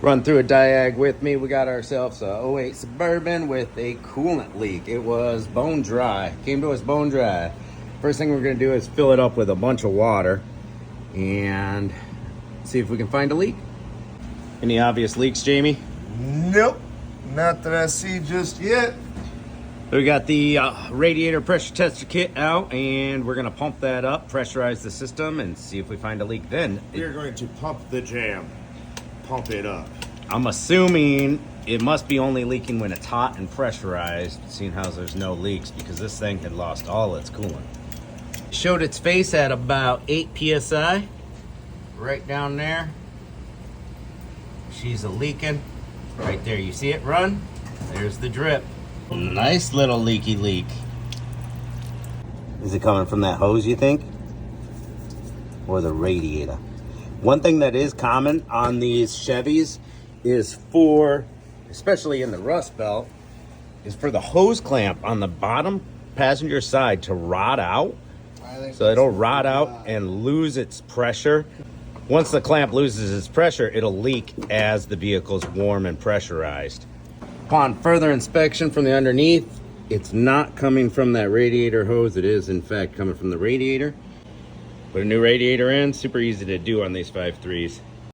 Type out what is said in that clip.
Run through a diag with me. We got ourselves a '08 Suburban with a coolant leak. It was bone dry. Came to us bone dry. First thing we're gonna do is fill it up with a bunch of water and see if we can find a leak. Any obvious leaks, Jamie? Nope, not that I see just yet. We got the radiator pressure tester kit out, and we're gonna pump that up, pressurize the system, and see if we find a leak then. We're going to pump the jam. Pump it up. I'm assuming it must be only leaking when it's hot and pressurized, seeing how there's no leaks, because this thing had lost all its coolant. Showed its face at about 8 psi, right down there. She's a leaking. Right there, you see it run? There's the drip. Nice little leaky leak. Is it coming from that hose, you think? Or the radiator? One thing that is common on these Chevys is for, especially in the rust belt, is for the hose clamp on the bottom passenger side to rot out. So it'll rot out and lose its pressure. Once the clamp loses its pressure, it'll leak as the vehicle's warm and pressurized. Upon further inspection from the underneath, it's not coming from that radiator hose. It is, in fact, coming from the radiator. Put a new radiator in, super easy to do on these 5.3s.